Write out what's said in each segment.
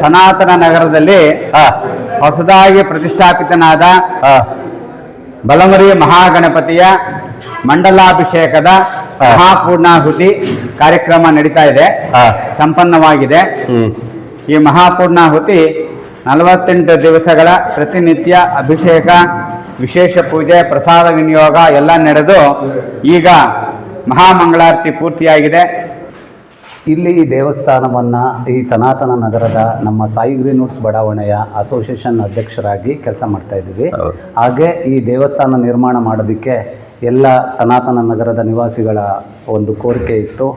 ಸನಾತನ ನಗರದಲ್ಲಿ ಹೊಸದಾಗಿ ಪ್ರತಿಷ್ಠಾಪಿತನಾದ ಬಲಮುರಿ ಮಹಾಗಣಪತಿಯ ಮಂಡಲಾಭಿಷೇಕದ ಮಹಾಪೂರ್ಣಾಹುತಿ ಕಾರ್ಯಕ್ರಮ ನಡೀತಾ ಇದೆ, ಸಂಪನ್ನವಾಗಿದೆ. ಈ ಮಹಾಪೂರ್ಣಾಹುತಿ 48 ದಿವಸಗಳ ಪ್ರತಿನಿತ್ಯ ಅಭಿಷೇಕ, ವಿಶೇಷ ಪೂಜೆ, ಪ್ರಸಾದ ವಿನಿಯೋಗ ಎಲ್ಲ ನಡೆದು ಈಗ ಮಹಾಮಂಗಳಾರತಿ ಪೂರ್ತಿಯಾಗಿದೆ. ಇಲ್ಲಿ ಈ ದೇವಸ್ಥಾನವನ್ನು ಈ ಸನಾತನ ನಗರದ ನಮ್ಮ ಸಾಯಿ ಗ್ರೀನ್ ವುಡ್ಸ್ ಬಡಾವಣೆಯ ಅಸೋಸಿಯೇಷನ್ ಅಧ್ಯಕ್ಷರಾಗಿ ಕೆಲಸ ಮಾಡ್ತಾ ಇದ್ದೀವಿ. ಹಾಗೆ ಈ ದೇವಸ್ಥಾನ ನಿರ್ಮಾಣ ಮಾಡೋದಕ್ಕೆ ಎಲ್ಲ ಸನಾತನ ನಗರದ ನಿವಾಸಿಗಳ ಒಂದು ಕೋರಿಕೆ ಇತ್ತು.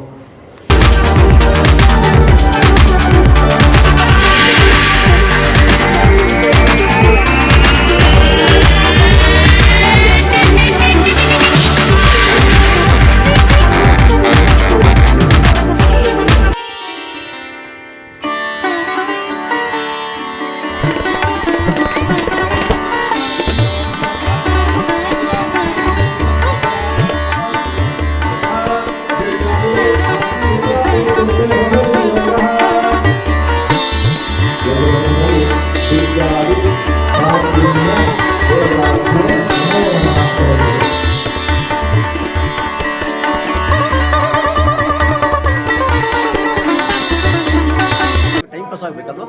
ಆಗಬೇಕದು.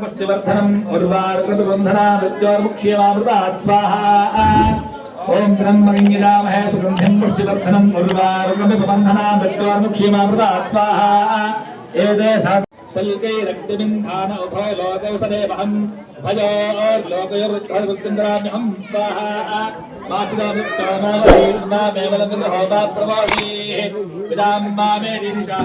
पुष्टिवर्धनम उर्वारुकबंधनामृत्योर्मुक्ष्यमामृतात् स्वाहा। ओम ब्रह्मलिंगिदामहे सुगंधिं पुष्टिवर्धनम उर्वारुकबंधनामृत्योर्मुक्ष्यमामृतात् स्वाहा। एते सल्के रक्तबिंधान उभय लोकौसदेवहं भजो लोकयोरुद्धरवृत्तिन्द्राम्यहं स्वाहा। मासिदामृत्योर्मामेवलमिदहोता प्रवाही विदां मामे दिशा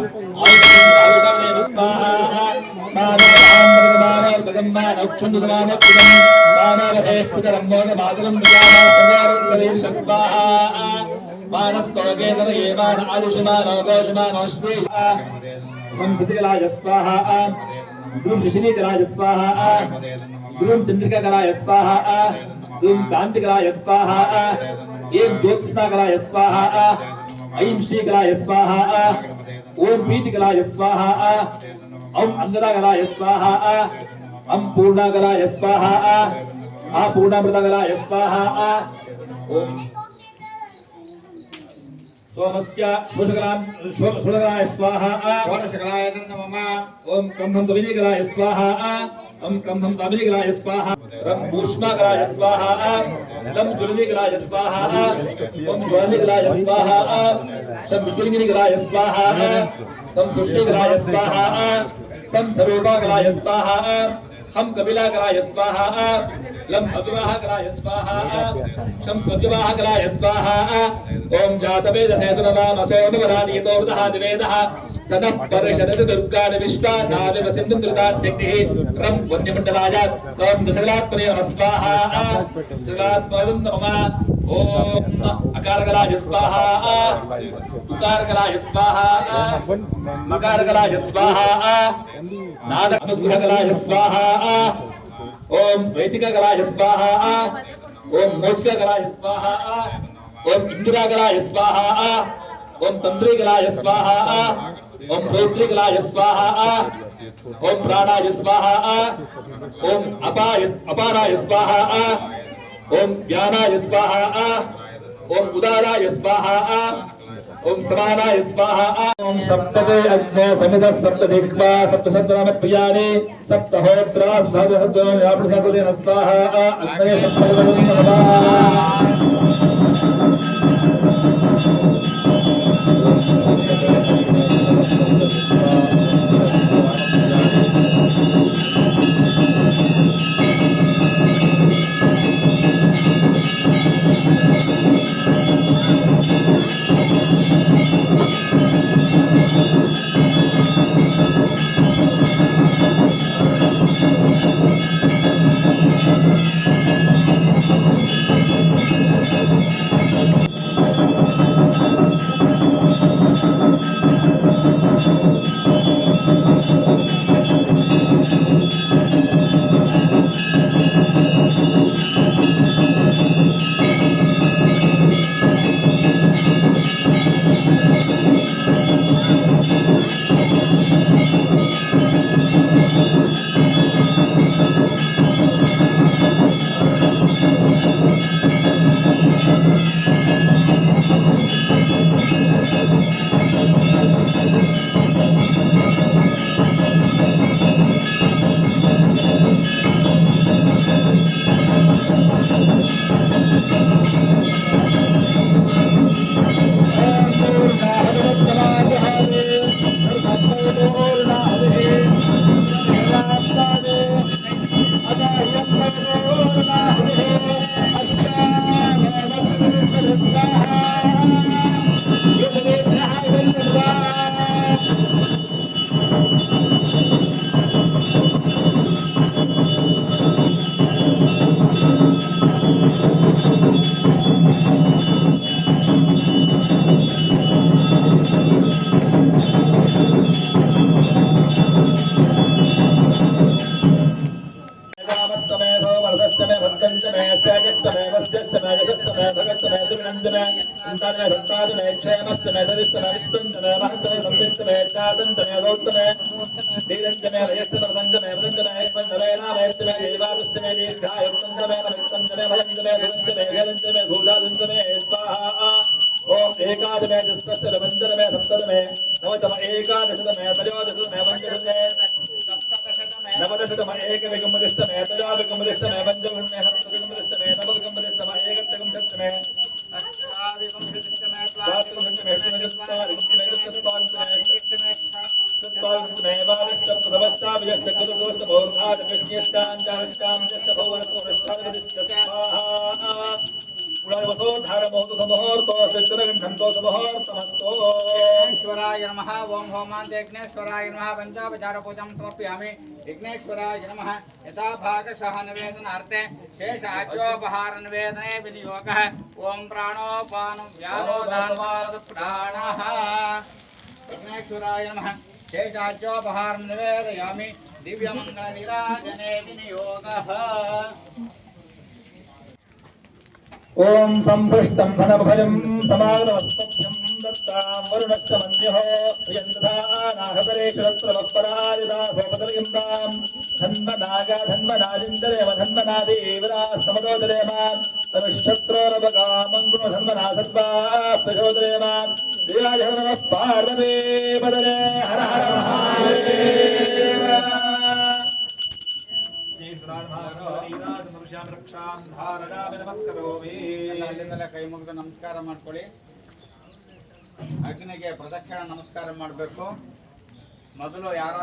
आयुष्यमेव स्वाहा। शशिनीकलाय स्वाहा। चंद्रिकाकलाय स्वाहा। कांतिकलाय स्वाहा। ऐं ज्योत्स्नाकलाय स्वाहा। ऐं श्रीकलाय स्वाहा। ओम प्रीतिकलाय स्वाहा। ओम अंगदाकलाय स्वाहा। ओम पूर्णाकलाय स्वाहा। पूर्णामृतकलाय स्वाहा। ओम सोमस्य षोडशकलाय स्वाहा। षोडशकलाय नमः। ओम कंभं तविनीकलाय स्वाहा। ओम कंभं तविनीकलाय स्वाहा। रं भूष्माकलाय स्वाहा। लं ज्वलनीकलाय स्वाहा। ओम ज्वलनीकलाय स्वाहा। शं विष्णुलिंगिकलाय स्वाहा। सं सुष्णीकलाय स्वाहा। सं सर्वोपाकलाय स्वाहा। हम कपिलाकलाय स्वाहा। लं अविवाहकलाय स्वाहा। शं स्वविवाहकलाय स्वाहा। ओम जातवेदसे सुनवामसो नवरानीतो वृतः दिवेदः सनः परिषदति दुर्गाणि विश्वानाविव सिन्धुकृताद्यग्निः रं पुण्यमण्डलाय ओम दशकलात्मने नमः स्वाहा। शकलात्मने नमः। ओम अकारगलाय स्वाहा उकारगलाय स्वाहा मकारगलाय स्वाहा नादगलाय स्वाहा ओम वैचिकगलाय स्वाहा ओम मोचकगलाय स्वाहा ओम इंदिरागलाय स्वाहा ओम तंत्रिगलाय स्वाहा ओम प्रोत्रिगलाय स्वाहा ओम प्राणाय स्वाहा ओम अपाराय स्वाहा ओम ज्ञानाय स्वाहा ओम उदाराय स्वाहा ओम समानाय स्वाहा ओम सप्तते अग्ने समित सप्तदिक्पा सप्तशब्दनाम प्रियाणि सप्तहोत्रा भवहद्वं यापृथकृतेन स्वाहा अग्ने सप्तवदनं ओम एकादशमे दशमे पंचदशमे सप्तदशमे नवदशमे एकादशदशमे त्रयोदशदशमे पंचदशमे नवदशदशमे एकविंशतिदशमे त्रयोविंशतिदशमे पंचविंशतिदशमे सप्तविंशतिदशमे नवविंशतिदशमे एकत्रिंशत्तमे अष्टाविंशतिदशमे द्वाविंशतिदशमे विघ्नेश्वराय नमः ओम होमान्ते विघ्नेश्वराय नमः पंचापचार पूजां समर्पयामि विघ्नेश्वराय नमः यथा भागशः निवेदनार्थे शेषाच्योपहार निवेदने विनियोगः ओम प्राणोपानं व्यानो दानवाद प्राणः विघ्नेश्वराय नमः शेषाच्योपहार निवेदयामि दिव्यमंगल निराजने विनियोगः ओम संपृष्टं धनभयं समागतमस्तभ्यं दत्तां वरुणश्च मन्यः यन्द्रधानाहतरेश्वरत्रवपरादिता सोपदलिम्बां धन्वनागा धन्वनादिन्दरेव धन्वनादेवरा समदोदरेम तनुशत्रोरवगामङ्गो धन्वना सत्वा प्रचोदरेम देवाय नमः पार्वती पदरे हर हर महादेव ಕೈ ಮುಗಿದು ನಮಸ್ಕಾರ ಮಾಡ್ಕೊಳ್ಳಿ. ಅಗ್ನಿಗೆ ಪ್ರದಕ್ಷಿಣ ನಮಸ್ಕಾರ ಮಾಡಬೇಕು. ಮೊದಲು ಯಾರು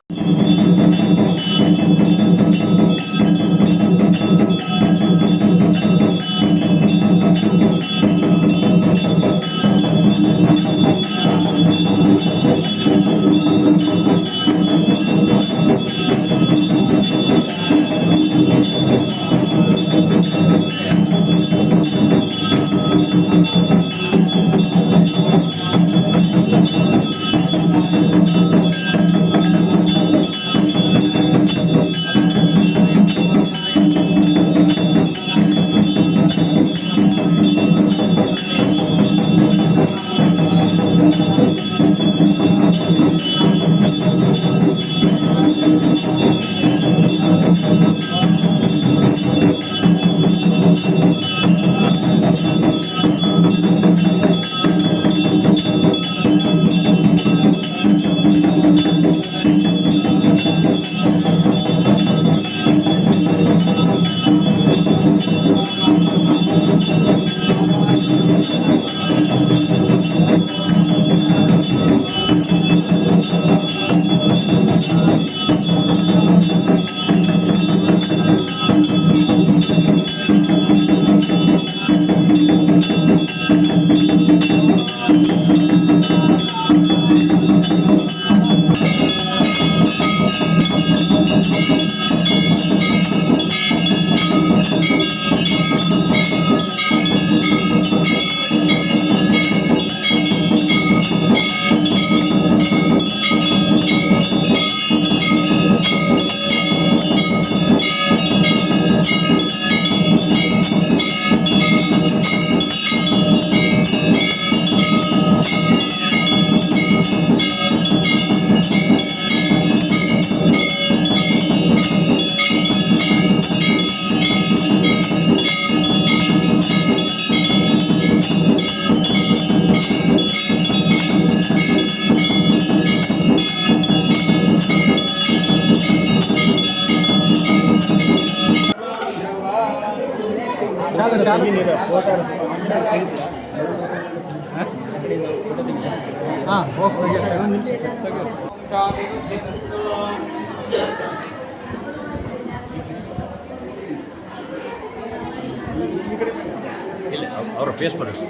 ಅವರ ಫೇಸ್ ಬರುತ್ತೆ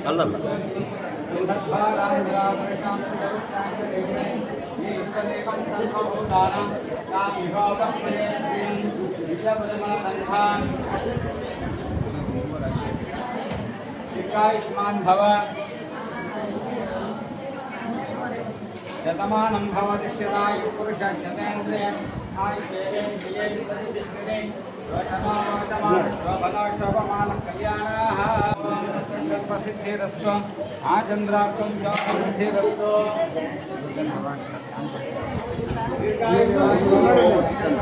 ಅಲ್ಲಲ್ಲ दीर्घायुष्मान् भव शतमानं भवति शतायुः पुरुषः शतेन्द्रिय आयुष्येन्द्रिये प्रतिष्ठते शोभनाशोभमानः कल्याणाः सर्वसिद्धिरस्तु आचन्द्रार्थं च सिद्धिरस्तु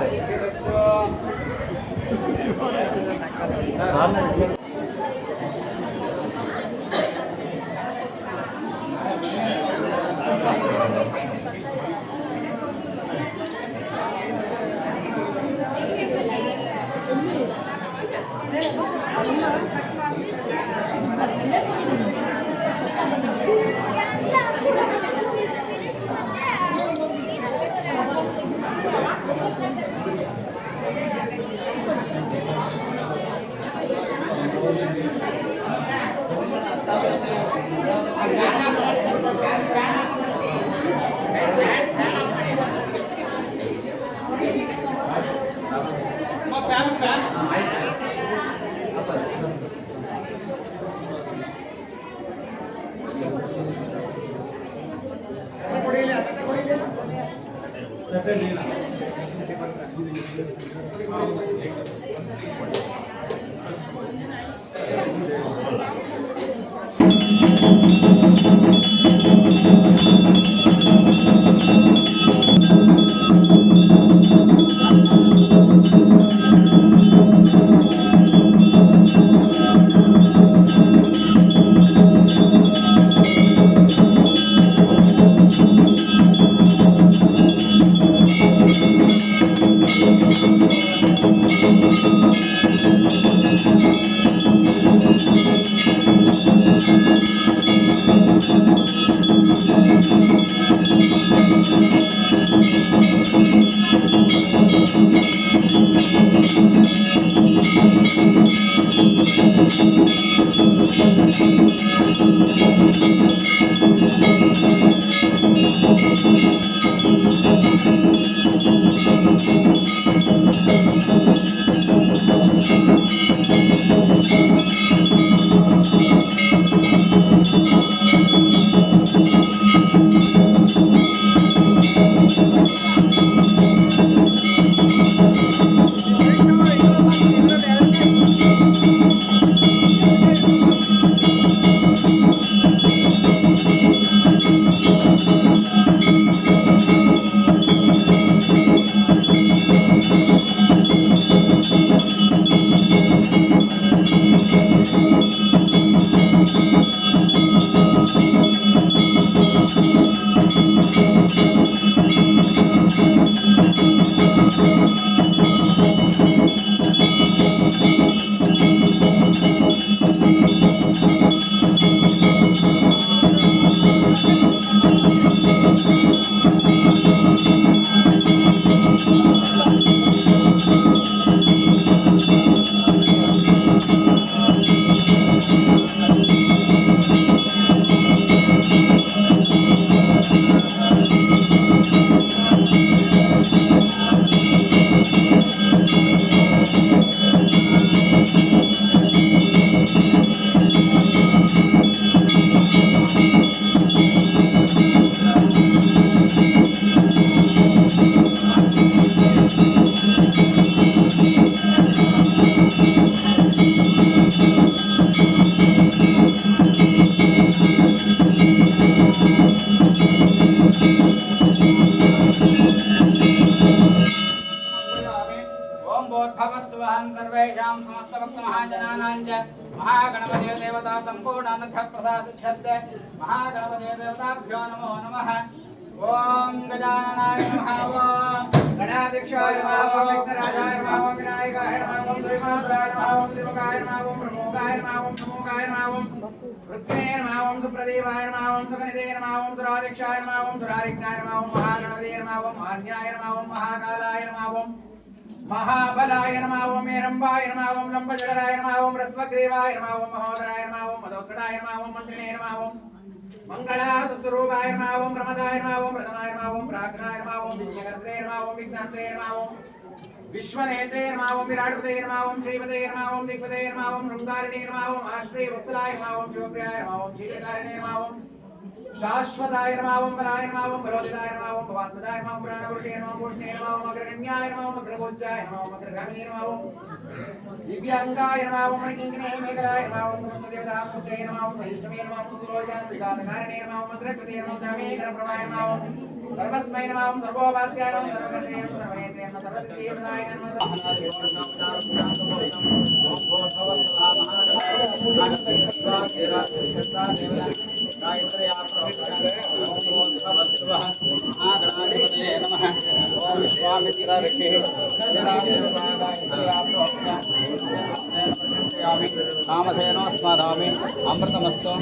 सिद्धिरस्तु सर्वेषां समस्त भक्त महाजनानां च महागणपति देवता संपूर्ण अनुग्रह प्रसाद सिद्ध्यर्थे महागणपति देवताभ्यो नमो नमः। ओम गजाननाय नमः। ओम गणाध्यक्षाय नमः। ओम विघ्नराजाय नमः। ओम विनायकाय नमः। ओम द्विमात्राय नमः। ओम दिवकाय नमः। ओम प्रमोगाय नमः। ओम प्रमोगाय नमः। ओम रुद्रे नमः। ओम सुप्रदीपाय नमः। ओम सुगनिधे नमः। ओम सुराध्यक्षाय नमः। ओम सुरारिज्ञाय नमः। ओम महागणपते नमः। ओम मान्याय नमः। ओम महाकालाय नमः। ओम महाबलाय नमः। ओम हेरंबाय नमः। ओम लंबजडराय नमः। ओम रस्वग्रीवाय नमः। ओम महोदराय नमः। ओम मदोत्कटाय नमः। ओम मंत्रिणे नमः। ओम मंगलासुस्वरूपाय नमः। ओम प्रमदाय नमः। ओम प्रथमाय नमः। ओम प्राज्ञाय नमः। ओम विघ्नकर्त्रे नमः। ओम विघ्नहर्त्रे नमः। ओम विश्वनेत्रे नमः। ओम विराटपते नमः। ओम श्रीपते नमः। ओम दिग्पते नमः। ओम शृंगारिणे नमः। ओम आश्रय वत्सलाय नमः। ओम शिवप्रियाय नमः। ओम शीलकारिणे नमः। ओम शाश्वताय नमः। ओम बलाय नमः। ओम बलोदिताय नमः। ओम भवात्मजाय नमः। ओम प्राणपुरुषे नमः। ओम पुष्णे नमः। ओम अग्रगण्याय नमः। ओम अग्रभोज्याय नमः। ओम अग्रगामिने नमः। ओम दिव्यांगाय नमः। ओम मणिकिङ्किणे मेघलाय नमः। ओम समस्त देवतामूर्तये नमः। ओम सहिष्णुवे नमः। ओम सुलोचनाय विघातकारिणे नमः। ओम अग्रकृते नमः। जामे गणप्रभाय नमः। ओम सर्वस्मै नमः। ओम सर्वोपास्याय नमः। सर्वकर्त्रे नमः। सर्वनेत्रे नमः। सर्वसिद्धिप्रदाय नमः। महागणाधिपतये नमः। ओम विश्वामित्र ऋषिः कामधेनो स्मरामि अमृतमस्तु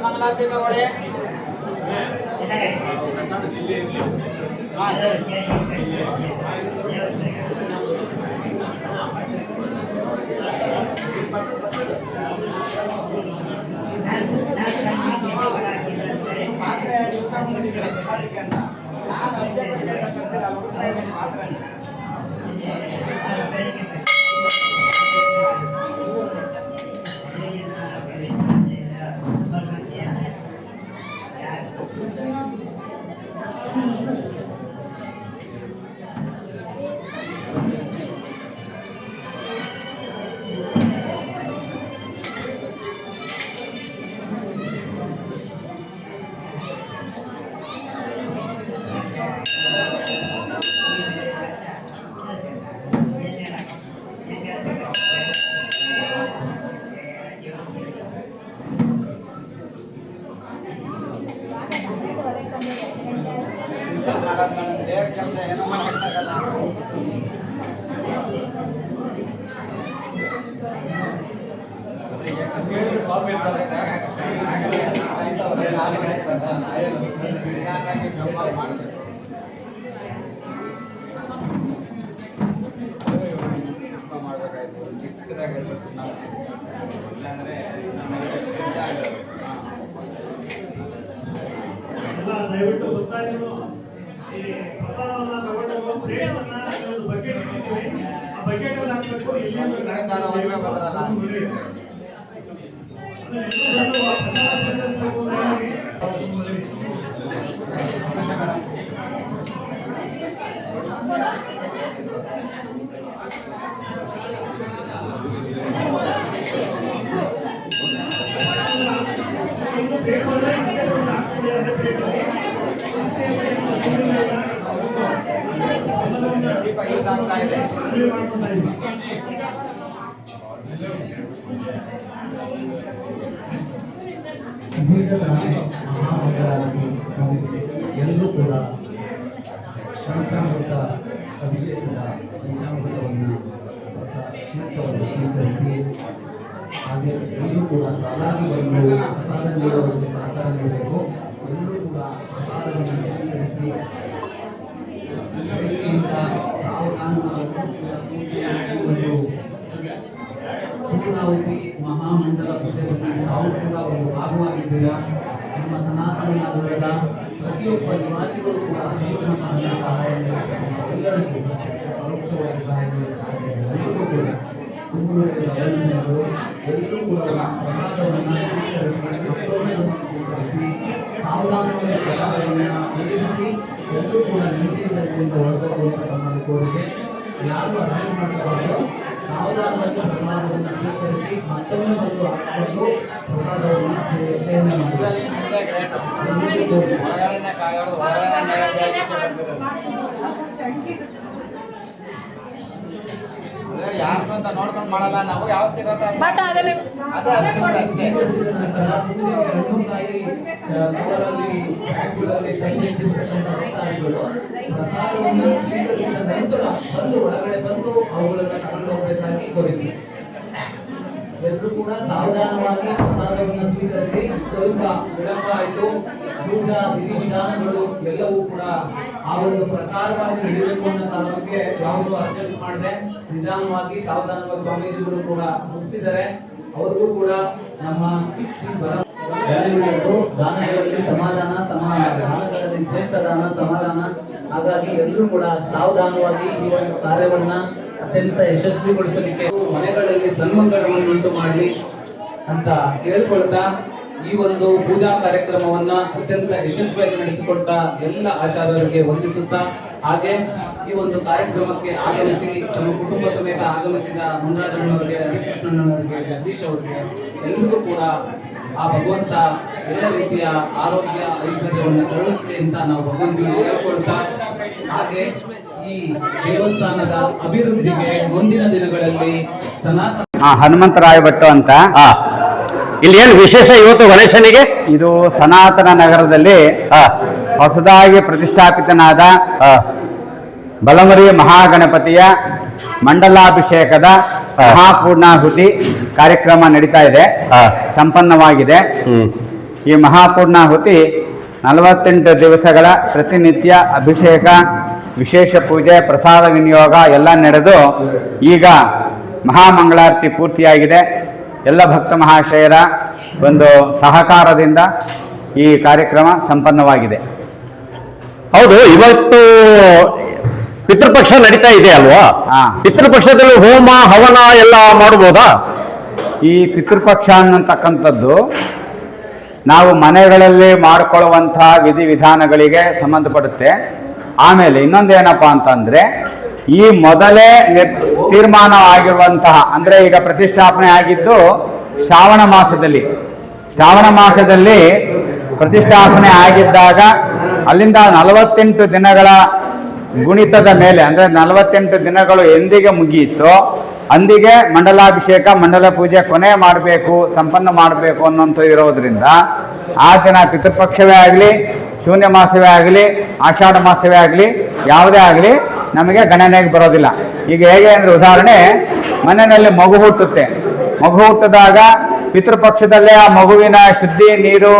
ಮಂಗಳಾರತಿ ತಗೊಳ್ಳಿ. ಹಾಂ ಸರಿ. ದಯವಿಟ್ಟು ಗೊತ್ತಾಗಿರೋ ಈ ಪ್ರಸಾದವನ್ನು ತಗೊಂಡು ಪ್ಲೇಟನ್ನ ಒಂದು ಬಕೆಟ್ ಇಟ್ಟಿದ್ದೀವಿ. ಆ ಬಕೆಟ್ ಅಲ್ಲಿ ಹಾಕಬೇಕು. ಎಲ್ಲರೂ ಕೂಡ ಪಂಚಾಮೃತ ಅಭಿಷೇಕದ ಪಂಚಾಮೃತವನ್ನು ಸ್ವೀಕರಿಸಿ ಹಾಗೆ ಎಲ್ಲರೂ ಕೂಡ ಸಾಲಾಗಿ ಬಂದು ಪ್ರಸಾದ ನೀಡುವುದಕ್ಕೆ ಸಹಕಾರ ನೀಡಬೇಕು. ಎಲ್ಲರೂ ಕೂಡ ಪ್ರಸಾದವನ್ನು ಸ್ವೀಕರಿಸಿ ಪೂರ್ಣಾಹುತಿ ಮಹಾಮಂಡಲ ಪೂಜೆಯಲ್ಲಿ ತಾವು ಕೂಡ ಒಂದು ಭಾಗವಾಗಿದ್ದೀರಾ. ನಮ್ಮ ಸನಾತನ ನಗರದ ಪ್ರತಿಯೊಬ್ಬ ನಿವಾಸಿಗಳು ಕೂಡ ಅನೇಕ ಸಹಾಯ ಎಲ್ಲರಿಗೂ ಪರೋಕ್ಷವಾಗಿ ಸಹಾಯ ಎಲ್ಲರೂ ಕೂಡ ಎಲ್ಲರೂ ಕೂಡ ಪ್ರಸಾದವನ್ನು ಸಾವಧಾನವಾಗಿ ಪ್ರಸಾದವನ್ನು ಒದಗಿಸಿ ಎಲ್ಲರೂ ಕೂಡ ನೆಮ್ಮದಿಯಿಂದ ಹೊರಬೇಕು ಅಂತ ತಮ್ಮಲ್ಲಿ ಕೋರಿಕೆ. ಯಾರು ಅರ್ಜೆಂಟ್ ಮಾಡಬಾರದು. ಸಾವಧಾನವಾಗಿ ಪ್ರಸಾದವನ್ನು ಸ್ವೀಕರಿಸಿ ಮತ್ತೊಮ್ಮೆ ಬಂದು ಹಾಕಿಕೊಂಡು ಪ್ರಸಾದವನ್ನು ಸೇವನೆ ಮಾಡಬೇಕು. ಯಾರು ಅಂತ ನೋಡ್ಕೊಂಡು ಮಾಡಲ್ಲ ನಾವು. ಯಾವ ಸಿಗೋದು ಅದೇ ಅಷ್ಟೇ. ಒಳಗಡೆ ಬಂದು ಅವುಗಳನ್ನು ತಗೊಂಡು ಹೋಗಬೇಕಾಗಿ ಕೋರಿಕೆ. ಎಲ್ಲರೂ ಕೂಡ ಸಾವಧಾನವಾಗಿ ಪ್ರಸಾದವನ್ನು ಸ್ವೀಕರಿಸಿ. ಸ್ವಲ್ಪ ವಿಳಂಬ ಆಯಿತು. ಪೂಜಾ ವಿಧಿವಿಧಾನಗಳು ಎಲ್ಲವೂ ಕೂಡ ಆ ಒಂದು ಪ್ರಕಾರವಾಗಿ ನಡೆಯಬೇಕು ಅನ್ನೋ ಕಾರಣಕ್ಕೆ ಯಾವುದೂ ಅರ್ಜೆಂಟ್ ಮಾಡದೆ ನಿಧಾನವಾಗಿ ಸಾವಧಾನವಾಗಿ ಸ್ವಾಮೀಜಿಗಳು ಕೂಡ ಮುಗಿಸಿದ್ದಾರೆ. ಅವ್ರಿಗೂ ಕೂಡ ನಮ್ಮ ದಾನಗಳಲ್ಲಿ ಸಮಾಧಾನ ದಾನಗಳಲ್ಲಿ ಶ್ರೇಷ್ಠ ದಾನ ಸಮಾಧಾನ. ಹಾಗಾಗಿ ಎಲ್ಲರೂ ಕೂಡ ಸಾವಧಾನವಾಗಿ ಈ ಒಂದು ಕಾರ್ಯವನ್ನ ಅತ್ಯಂತ ಯಶಸ್ವಿಗೊಳಿಸಲಿಕ್ಕೆ ಮನೆಗಳಲ್ಲಿ ಸನ್ಮಂಗಳವನ್ನು ಉಂಟು ಮಾಡಲಿ ಅಂತ ಕೇಳ್ಕೊಳ್ತಾ ಈ ಒಂದು ಪೂಜಾ ಕಾರ್ಯಕ್ರಮವನ್ನ ಅತ್ಯಂತ ಯಶಸ್ವಿಯಾಗಿ ನಡೆಸಿಕೊಟ್ಟ ಎಲ್ಲ ಆಚಾರ್ಯರಿಗೆ ವಂದಿಸುತ್ತಾ, ಹಾಗೆ ಈ ಒಂದು ಕಾರ್ಯಕ್ರಮಕ್ಕೆ ಆಗಮಿಸಿ ತಮ್ಮ ಕುಟುಂಬ ಸಮೇತ ಆಗಮಿಸಿದ ಮುನ್ರಾಜಣ್ಣವರಿಗೆ, ಹರಿಕೃಷ್ಣಣ್ಣವರಿಗೆ, ಜಗದೀಶ್ ಅವರಿಗೆ ಎಲ್ಲರಿಗೂ ಕೂಡ ಆ ಭಗವಂತ ಎಲ್ಲ ರೀತಿಯ ಆರೋಗ್ಯ ಐಶ್ವರ್ಯವನ್ನು ಕರುಣಿಸಲಿ ಅಂತ ನಾವು ಭಗವಂತನಿಗೆ ಕೇಳ್ಕೊಳ್ತಾ, ಹಾಗೆ ಈ ದೇವಸ್ಥಾನದ ಅಭಿವೃದ್ಧಿಗೆ ಮುಂದಿನ ದಿನಗಳಲ್ಲಿ ಸನಾತನ ಹನುಮಂತರಾಯ ಭಟ್ಟು ಅಂತ. ಇಲ್ಲಿ ಏನು ವಿಶೇಷ ಇವತ್ತು ಗಣೇಶನಿಗೆ? ಇದು ಸನಾತನ ನಗರದಲ್ಲಿ ಹೊಸದಾಗಿ ಪ್ರತಿಷ್ಠಾಪಿತನಾದ ಬಲಮರಿ ಮಹಾಗಣಪತಿಯ ಮಂಡಲಾಭಿಷೇಕದ ಮಹಾಪೂರ್ಣಾಹುತಿ ಕಾರ್ಯಕ್ರಮ ನಡೀತಾ ಇದೆ, ಸಂಪನ್ನವಾಗಿದೆ. ಈ ಮಹಾಪೂರ್ಣಾಹುತಿ 48 ದಿವಸಗಳ ಪ್ರತಿನಿತ್ಯ ಅಭಿಷೇಕ, ವಿಶೇಷ ಪೂಜೆ, ಪ್ರಸಾದ ವಿನಿಯೋಗ ಎಲ್ಲ ನಡೆದು ಈಗ ಮಹಾಮಂಗಳಾರತಿ ಪೂರ್ತಿಯಾಗಿದೆ. ಎಲ್ಲ ಭಕ್ತ ಮಹಾಶಯರ ಒಂದು ಸಹಕಾರದಿಂದ ಈ ಕಾರ್ಯಕ್ರಮ ಸಂಪನ್ನವಾಗಿದೆ. ಹೌದು, ಇವತ್ತು ಪಿತೃಪಕ್ಷ ನಡೀತಾ ಇದೆ ಅಲ್ವಾ? ಪಿತೃಪಕ್ಷದಲ್ಲಿ ಹೋಮ ಹವನ ಎಲ್ಲ ಮಾಡಬಹುದಾ? ಈ ಪಿತೃಪಕ್ಷ ಅನ್ನತಕ್ಕಂಥದ್ದು ನಾವು ಮನೆಗಳಲ್ಲಿ ಮಾಡಿಕೊಳ್ಳುವಂತಹ ವಿಧಿವಿಧಾನಗಳಿಗೆ ಸಂಬಂಧಪಡುತ್ತೆ. ಆಮೇಲೆ ಇನ್ನೊಂದೇನಪ್ಪ ಅಂತಂದ್ರೆ, ಈ ಮೊದಲೇ ತೀರ್ಮಾನ ಆಗಿರುವಂತಹ, ಅಂದ್ರೆ ಈಗ ಪ್ರತಿಷ್ಠಾಪನೆ ಆಗಿದ್ದು ಶ್ರಾವಣ ಮಾಸದಲ್ಲಿ ಪ್ರತಿಷ್ಠಾಪನೆ ಆಗಿದ್ದಾಗ ಅಲ್ಲಿಂದ 48 ದಿನಗಳ ಗುಣಿತದ ಮೇಲೆ, ಅಂದ್ರೆ 48 ದಿನಗಳು ಎಂದಿಗೆ ಮುಗಿಯಿತೋ ಅಂದಿಗೆ ಮಂಡಲಾಭಿಷೇಕ, ಮಂಡಲ ಪೂಜೆ ಕೊನೆ ಮಾಡಬೇಕು, ಸಂಪನ್ನ ಮಾಡಬೇಕು ಅನ್ನೋಂಥ ಇರೋದ್ರಿಂದ ಆ ದಿನ ಪಿತೃಪಕ್ಷವೇ ಆಗಲಿ, ಶೂನ್ಯ ಮಾಸವೇ ಆಗಲಿ, ಆಷಾಢ ಮಾಸವೇ ಆಗಲಿ, ಯಾವುದೇ ಆಗಲಿ ನಮಗೆ ಗಣನೆಗೆ ಬರೋದಿಲ್ಲ. ಈಗ ಹೇಗೆ ಅಂದರೆ, ಉದಾಹರಣೆ, ಮನೆಯಲ್ಲಿ ಮಗು ಹುಟ್ಟುತ್ತೆ. ಮಗು ಹುಟ್ಟಿದಾಗ ಪಿತೃಪಕ್ಷದಲ್ಲೇ ಆ ಮಗುವಿನ ಶುದ್ಧಿ ನೀರು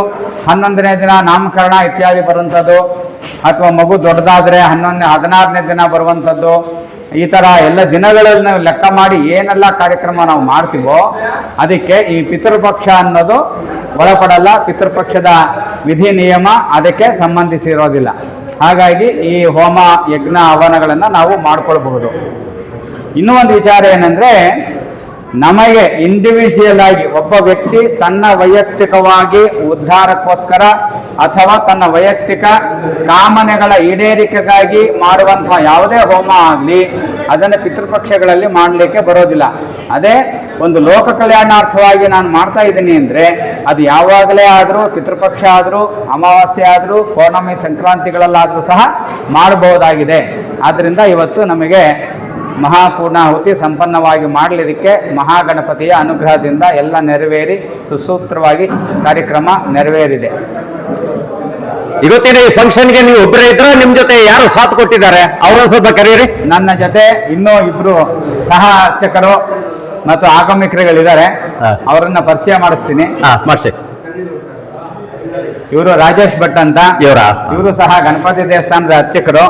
11ನೇ ದಿನ ನಾಮಕರಣ ಇತ್ಯಾದಿ ಬರುವಂಥದ್ದು, ಅಥವಾ ಮಗು ದೊಡ್ಡದಾದರೆ 16ನೇ ದಿನ ಬರುವಂಥದ್ದು, ಈ ಥರ ಎಲ್ಲ ದಿನಗಳನ್ನು ಲೆಕ್ಕ ಮಾಡಿ ಏನೆಲ್ಲ ಕಾರ್ಯಕ್ರಮ ನಾವು ಮಾಡ್ತೀವೋ ಅದಕ್ಕೆ ಈ ಪಿತೃಪಕ್ಷ ಅನ್ನೋದು ಒಳಪಡಲ್ಲ. ಪಿತೃಪಕ್ಷದ ವಿಧಿ ನಿಯಮ ಅದಕ್ಕೆ ಸಂಬಂಧಿಸಿರೋದಿಲ್ಲ. ಹಾಗಾಗಿ ಈ ಹೋಮ ಯಜ್ಞ ಹವನಗಳನ್ನು ನಾವು ಮಾಡ್ಕೊಳ್ಬಹುದು. ಇನ್ನೂ ಒಂದು ವಿಚಾರ ಏನಂದರೆ, ನಮಗೆ ಇಂಡಿವಿಜುವಲ್ ಆಗಿ ಒಬ್ಬ ವ್ಯಕ್ತಿ ತನ್ನ ವೈಯಕ್ತಿಕವಾಗಿ ಉದ್ಧಾರಕ್ಕೋಸ್ಕರ ಅಥವಾ ತನ್ನ ವೈಯಕ್ತಿಕ ಕಾಮನೆಗಳ ಈಡೇರಿಕೆಗಾಗಿ ಮಾಡುವಂತಹ ಯಾವುದೇ ಹೋಮ ಆಗಲಿ ಅದನ್ನು ಪಿತೃಪಕ್ಷಗಳಲ್ಲಿ ಮಾಡಲಿಕ್ಕೆ ಬರೋದಿಲ್ಲ. ಅದೇ ಒಂದು ಲೋಕ ಕಲ್ಯಾಣಾರ್ಥವಾಗಿ ನಾನು ಮಾಡ್ತಾ ಇದ್ದೀನಿ ಅಂದರೆ ಅದು ಯಾವಾಗಲೇ ಆದರೂ, ಪಿತೃಪಕ್ಷ ಆದರೂ, ಅಮಾವಾಸ್ಯೆ ಆದರೂ, ಪೌರ್ಣಮಿ ಸಂಕ್ರಾಂತಿಗಳಲ್ಲಾದರೂ ಸಹ ಮಾಡಬಹುದಾಗಿದೆ. ಆದ್ದರಿಂದ ಇವತ್ತು ನಮಗೆ ಮಹಾಪೂರ್ಣಾಹುತಿ ಸಂಪನ್ನವಾಗಿ ಮಾಡಲಿದ್ದಕ್ಕೆ ಮಹಾಗಣಪತಿಯ ಅನುಗ್ರಹದಿಂದ ಎಲ್ಲ ನೆರವೇರಿ ಸುಸೂತ್ರವಾಗಿ ಕಾರ್ಯಕ್ರಮ ನೆರವೇರಿದೆ. ಇವತ್ತಿನ ಈ ಫಂಕ್ಷನ್ಗೆ ನೀವು ಒಬ್ಬರೇ ಇದ್ರ, ನಿಮ್ ಜೊತೆ ಯಾರು ಸಾಥ್ ಕೊಟ್ಟಿದ್ದಾರೆ ಅವ್ರನ್ನ ಸ್ವಲ್ಪ ಕರೀರಿ. ನನ್ನ ಜೊತೆ ಇನ್ನೂ ಇಬ್ರು ಸಹ ಅರ್ಚಕರು ಮತ್ತು ಆಗಮಿಕರುಗಳಿದ್ದಾರೆ, ಅವರನ್ನ ಪರಿಚಯ ಮಾಡಿಸ್ತೀನಿ. ಮಾಡಿಸಿ. ಇವರು ರಾಜೇಶ್ ಭಟ್ ಅಂತ, ಇವರು ಸಹ ಗಣಪತಿ ದೇವಸ್ಥಾನದ ಅರ್ಚಕರು.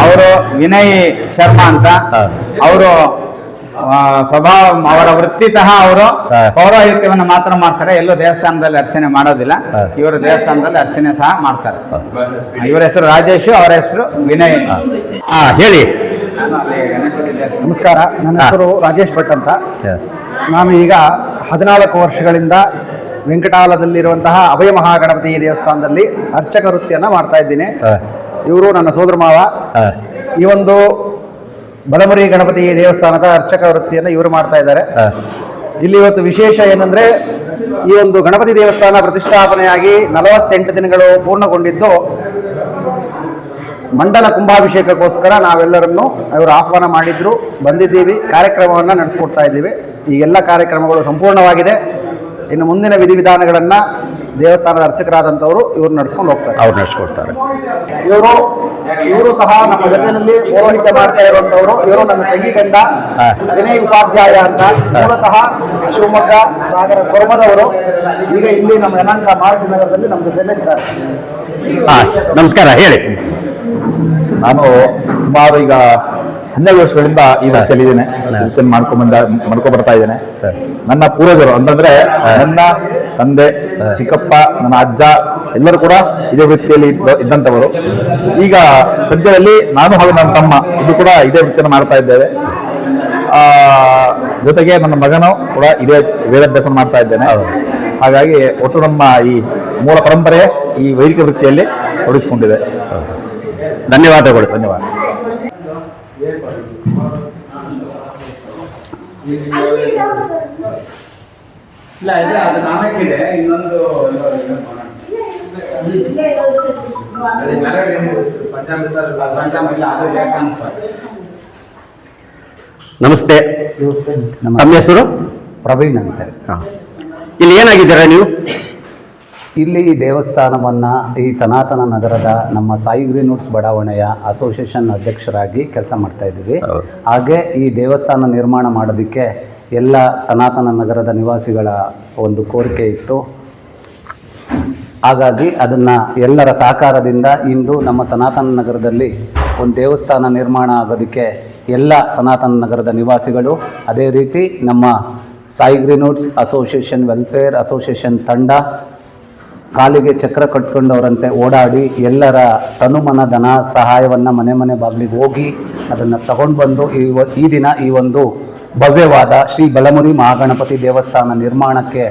ಅವರು ವಿನಯ್ ಶರ್ಮಾ ಅಂತ, ಅವರು ಸ್ವಭಾವ ಅವರ ವೃತ್ತಿತಃ ಅವರು ಪೌರೋಹಿತ್ಯವನ್ನು ಮಾತ್ರ ಮಾಡ್ತಾರೆ, ಎಲ್ಲೂ ದೇವಸ್ಥಾನದಲ್ಲಿ ಅರ್ಚನೆ ಮಾಡೋದಿಲ್ಲ. ಇವರು ದೇವಸ್ಥಾನದಲ್ಲಿ ಅರ್ಚನೆ ಸಹ ಮಾಡ್ತಾರೆ. ಇವರ ಹೆಸರು ರಾಜೇಶ್, ಅವರ ಹೆಸರು ವಿನಯ್. ಹೇಳಿ. ನಮಸ್ಕಾರ, ನನ್ನ ಹೆಸರು ರಾಜೇಶ್ ಭಟ್ ಅಂತ. ನಾನು ಈಗ 14 ವರ್ಷಗಳಿಂದ ವೆಂಕಟಾಲದಲ್ಲಿರುವಂತಹ ಅಭಯ ಮಹಾಗಣಪತಿ ದೇವಸ್ಥಾನದಲ್ಲಿ ಅರ್ಚಕ ವೃತ್ತಿಯನ್ನ ಮಾಡ್ತಾ ಇದ್ದೀನಿ. ಇವರು ನನ್ನ ಸೋದರ ಮಾವ. ಈ ಒಂದು ಬಲಮುರಿ ಗಣಪತಿ ದೇವಸ್ಥಾನದ ಅರ್ಚಕ ವೃತ್ತಿಯನ್ನು ಇವರು ಮಾಡ್ತಾ ಇದ್ದಾರೆ. ಇಲ್ಲಿ ಇವತ್ತು ವಿಶೇಷ ಏನಂದ್ರೆ, ಈ ಒಂದು ಗಣಪತಿ ದೇವಸ್ಥಾನ ಪ್ರತಿಷ್ಠಾಪನೆಯಾಗಿ 48 ದಿನಗಳು ಪೂರ್ಣಗೊಂಡಿದ್ದು, ಮಂಡಲ ಕುಂಭಾಭಿಷೇಕಕ್ಕೋಸ್ಕರ ನಾವೆಲ್ಲರನ್ನು ಇವರು ಆಹ್ವಾನ ಮಾಡಿದ್ರು, ಬಂದಿದ್ದೀವಿ, ಕಾರ್ಯಕ್ರಮವನ್ನು ನಡೆಸ್ಕೊಡ್ತಾ ಇದ್ದೀವಿ. ಈ ಎಲ್ಲ ಕಾರ್ಯಕ್ರಮಗಳು ಸಂಪೂರ್ಣವಾಗಿದೆ. ಇನ್ನು ಮುಂದಿನ ವಿಧಿವಿಧಾನಗಳನ್ನ ದೇವಸ್ಥಾನದ ಅರ್ಚಕರಾದಂಥವರು ಇವರು ನಡ್ಸ್ಕೊಂಡು ಹೋಗ್ತಾರೆ. ಅವ್ರು ನಡ್ಸ್ಕೊಡ್ತಾರೆ. ಇವರು ಸಹ ನಮ್ಮ ಜೊತೆಯಲ್ಲಿ ಪೌರೋಹಿತ್ಯ ಮಾಡ್ತಾ ಇರುವಂತವರು. ಇವರು ನನ್ನ ತಂಗಿ ಗಂಡ ವಿನಯ್ ಉಪಾಧ್ಯಾಯ ಅಂತ, ಮೂಲತಃ ಶಿವಮೊಗ್ಗ ಸಾಗರ ಸ್ವರ್ಮದವರು. ಈಗ ಇಲ್ಲಿ ನಮ್ಮ ಯಲಹಂಕ ಮಾರುತಿ ನಗರದಲ್ಲಿ ನಮ್ಮ ಜೊತೆಯಲ್ಲೇ ಇದ್ದಾರೆ. ನಮಸ್ಕಾರ. ಹೇಳಿ. ನಾನು ಸುಮಾರು ಈಗ 12 ವರ್ಷಗಳಿಂದ ಈ ವೃತ್ತಿಯಲ್ಲಿದ್ದೇನೆ. ವೃತ್ತಿಯನ್ನು ಮಾಡ್ಕೊ ಬರ್ತಾ ಇದ್ದೇನೆ. ನನ್ನ ಪೂರ್ವಜರು ಅಂತಂದ್ರೆ ನನ್ನ ತಂದೆ, ಚಿಕ್ಕಪ್ಪ, ನನ್ನ ಅಜ್ಜ ಎಲ್ಲರೂ ಕೂಡ ಇದೇ ವೃತ್ತಿಯಲ್ಲಿ ಇದ್ದಂಥವರು. ಈಗ ಸದ್ಯದಲ್ಲಿ ನಾನು ಹಾಗೂ ನನ್ನ ತಮ್ಮ ಇದು ಕೂಡ ಇದೇ ವೃತ್ತಿಯನ್ನು ಮಾಡ್ತಾ ಇದ್ದೇವೆ. ಜೊತೆಗೆ ನನ್ನ ಮಗನು ಕೂಡ ಇದೇ ವೇದಾಭ್ಯಾಸ ಮಾಡ್ತಾ ಇದ್ದೇನೆ. ಹಾಗಾಗಿ ಒಟ್ಟು ನಮ್ಮ ಈ ಮೂಲ ಪರಂಪರೆ ಈ ವೈದಿಕ ವೃತ್ತಿಯಲ್ಲಿ ತೊಡಗಿಸಿಕೊಂಡಿದೆ. ಧನ್ಯವಾದಗಳು. ಧನ್ಯವಾದ. ಇಲ್ಲ, ಇದು ಅದು ನಾಲ್ಕಿದೆ. ಇನ್ನೊಂದು ನಮಸ್ತೆ. ನಮ್ಮ ಹೆಸರು ಪ್ರವೀಣ್ ಅಂತ. ಇಲ್ಲಿ ಏನಾಗಿದ್ದೀರಾ ನೀವು? ಇಲ್ಲಿ ಈ ದೇವಸ್ಥಾನವನ್ನು ಈ ಸನಾತನ ನಗರದ ನಮ್ಮ ಸಾಯಿ ಗ್ರೀನ್ವುಡ್ಸ್ ಬಡಾವಣೆಯ ಅಸೋಸಿಯೇಷನ್ ಅಧ್ಯಕ್ಷರಾಗಿ ಕೆಲಸ ಮಾಡ್ತಾ ಇದ್ದೀವಿ. ಹಾಗೆ ಈ ದೇವಸ್ಥಾನ ನಿರ್ಮಾಣ ಮಾಡೋದಕ್ಕೆ ಎಲ್ಲ ಸನಾತನ ನಗರದ ನಿವಾಸಿಗಳ ಒಂದು ಕೋರಿಕೆ ಇತ್ತು. ಹಾಗಾಗಿ ಅದನ್ನು ಎಲ್ಲರ ಸಹಕಾರದಿಂದ ಇಂದು ನಮ್ಮ ಸನಾತನ ನಗರದಲ್ಲಿ ಒಂದು ದೇವಸ್ಥಾನ ನಿರ್ಮಾಣ ಆಗೋದಕ್ಕೆ ಎಲ್ಲ ಸನಾತನ ನಗರದ ನಿವಾಸಿಗಳು, ಅದೇ ರೀತಿ ನಮ್ಮ ಸಾಯಿ ಗ್ರೀನ್ವುಡ್ಸ್ ಅಸೋಸಿಯೇಷನ್ ವೆಲ್ಫೇರ್ ಅಸೋಸಿಯೇಷನ್ ತಂಡ ಕಾಲಿಗೆ ಚಕ್ರ ಕಟ್ಕೊಂಡವರಂತೆ ಓಡಾಡಿ ಎಲ್ಲರ ತನುಮನ ಧನ ಸಹಾಯವನ್ನು ಮನೆ ಬಾಗಿಲಿಗೆ ಹೋಗಿ ಅದನ್ನು ತಗೊಂಡು ಬಂದು ಈ ದಿನ ಈ ಒಂದು ಭವ್ಯವಾದ ಶ್ರೀ ಬಲಮುರಿ ಮಹಾಗಣಪತಿ ದೇವಸ್ಥಾನ ನಿರ್ಮಾಣಕ್ಕೆ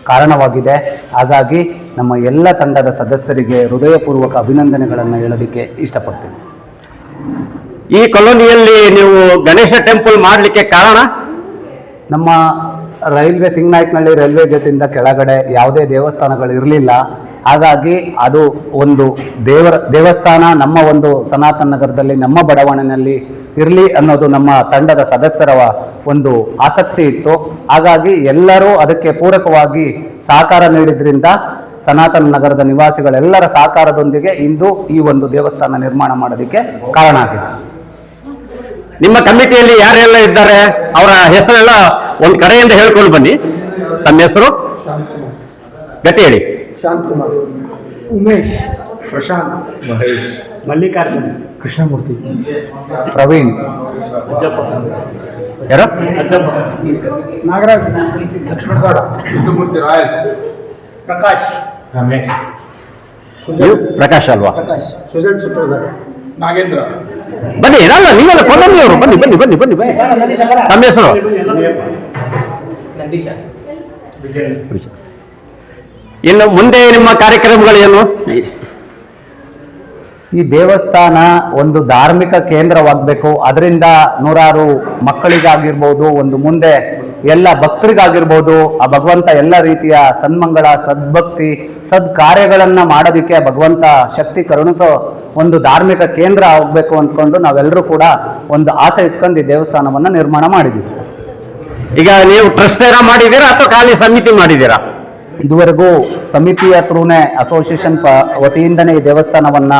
ಕಾರಣವಾಗಿದೆ. ಹಾಗಾಗಿ ನಮ್ಮ ಎಲ್ಲ ತಂಡದ ಸದಸ್ಯರಿಗೆ ಹೃದಯಪೂರ್ವಕ ಅಭಿನಂದನೆಗಳನ್ನು ಹೇಳೋದಕ್ಕೆ ಇಷ್ಟಪಡ್ತೀನಿ. ಈ ಕಾಲೋನಿಯಲ್ಲಿ ನೀವು ಗಣೇಶ ಟೆಂಪಲ್ ಮಾಡಲಿಕ್ಕೆ ಕಾರಣ? ನಮ್ಮ ರೈಲ್ವೆ ಸಿಂಗನಾಯಕನಹಳ್ಳಿ ರೈಲ್ವೆ ಗೇಟಿಂದ ಕೆಳಗಡೆ ಯಾವುದೇ ದೇವಸ್ಥಾನಗಳು ಇರಲಿಲ್ಲ. ಹಾಗಾಗಿ ಅದು ಒಂದು ದೇವಸ್ಥಾನ ನಮ್ಮ ಒಂದು ಸನಾತನ ನಗರದಲ್ಲಿ ನಮ್ಮ ಬಡಾವಣೆಯಲ್ಲಿ ಇರಲಿ ಅನ್ನೋದು ನಮ್ಮ ತಂಡದ ಸದಸ್ಯರ ಒಂದು ಆಸಕ್ತಿ ಇತ್ತು. ಹಾಗಾಗಿ ಎಲ್ಲರೂ ಅದಕ್ಕೆ ಪೂರಕವಾಗಿ ಸಹಕಾರ ನೀಡಿದ್ರಿಂದ ಸನಾತನ ನಗರದ ನಿವಾಸಿಗಳೆಲ್ಲರ ಸಹಕಾರದೊಂದಿಗೆ ಇಂದು ಈ ಒಂದು ದೇವಸ್ಥಾನ ನಿರ್ಮಾಣ ಮಾಡೋದಕ್ಕೆ ಕಾರಣ ಆಗಿದೆ. ನಿಮ್ಮ ಕಮಿಟಿಯಲ್ಲಿ ಯಾರೆಲ್ಲ ಇದ್ದಾರೆ ಅವರ ಹೆಸರೆಲ್ಲ ಒಂದು ಕಡೆಯಿಂದ ಹೇಳ್ಕೊಂಡು ಬನ್ನಿ. ತಮ್ಮ ಹೆಸರು ಗಟ್ಟಿ ಹೇಳಿ. ಶಾಂತಕುಮಾರ್, ಉಮೇಶ್, ಪ್ರಶಾಂತ್, ಮಹೇಶ್, ಮಲ್ಲಿಕಾರ್ಜುನ್, ಕೃಷ್ಣಮೂರ್ತಿ, ಪ್ರವೀಣ್, ಯಾರು? ನಾಗರಾಜ್, ಲಕ್ಷ್ಮಣಗೌಡ, ಕೃಷ್ಣಮೂರ್ತಿ ರಾಯ್, ಪ್ರಕಾಶ್, ರಮೇಶ್, ನೀವು ಪ್ರಕಾಶ್ ಅಲ್ವಾ? ಪ್ರಕಾಶ್, ಸುಜನ್ ಸೂತ್ರಧಾರ, ನಾಗೇಂದ್ರ, ಬನ್ನಿ, ಇರಲ್ಲ ನೀವೆಲ್ಲ ಕೊಲ್ಲಂಬಿಯವರು, ಬನ್ನಿ ಬನ್ನಿ ಬನ್ನಿ ಬನ್ನಿ ಬನ್ನಿ. ತಮ್ಮ ಹೆಸರು? ನಂದೀಶ, ಇನ್ನು ಮುಂದೆ ನಿಮ್ಮ ಕಾರ್ಯಕ್ರಮಗಳೇನು? ಈ ದೇವಸ್ಥಾನ ಒಂದು ಧಾರ್ಮಿಕ ಕೇಂದ್ರವಾಗಬೇಕು. ಅದರಿಂದ ನೂರಾರು ಮಕ್ಕಳಿಗಾಗಿರ್ಬೋದು, ಒಂದು ಮುಂದೆ ಎಲ್ಲ ಭಕ್ತರಿಗಾಗಿರ್ಬೋದು, ಆ ಭಗವಂತ ಎಲ್ಲ ರೀತಿಯ ಸನ್ಮಂಗಳ, ಸದ್ಭಕ್ತಿ, ಸದ್ಕಾರ್ಯಗಳನ್ನು ಮಾಡೋದಕ್ಕೆ ಭಗವಂತ ಶಕ್ತಿ ಕರುಣಿಸೋ ಒಂದು ಧಾರ್ಮಿಕ ಕೇಂದ್ರ ಆಗಬೇಕು ಅಂದ್ಕೊಂಡು ನಾವೆಲ್ಲರೂ ಕೂಡ ಒಂದು ಆಸೆ ಇಟ್ಕೊಂಡು ಈ ದೇವಸ್ಥಾನವನ್ನು ನಿರ್ಮಾಣ ಮಾಡಿದ್ದೀವಿ. ಈಗ ನೀವು ಟ್ರಸ್ಟ್ ಏನೋ ಮಾಡಿದ್ದೀರಾ ಅಥವಾ ಖಾಲಿ ಸಮಿತಿ ಮಾಡಿದ್ದೀರಾ? ಇದುವರೆಗೂ ಸಮಿತಿಯ ಥ್ರೂನೇ ಅಸೋಸಿಯೇಷನ್ ವತಿಯಿಂದನೇ ಈ ದೇವಸ್ಥಾನವನ್ನ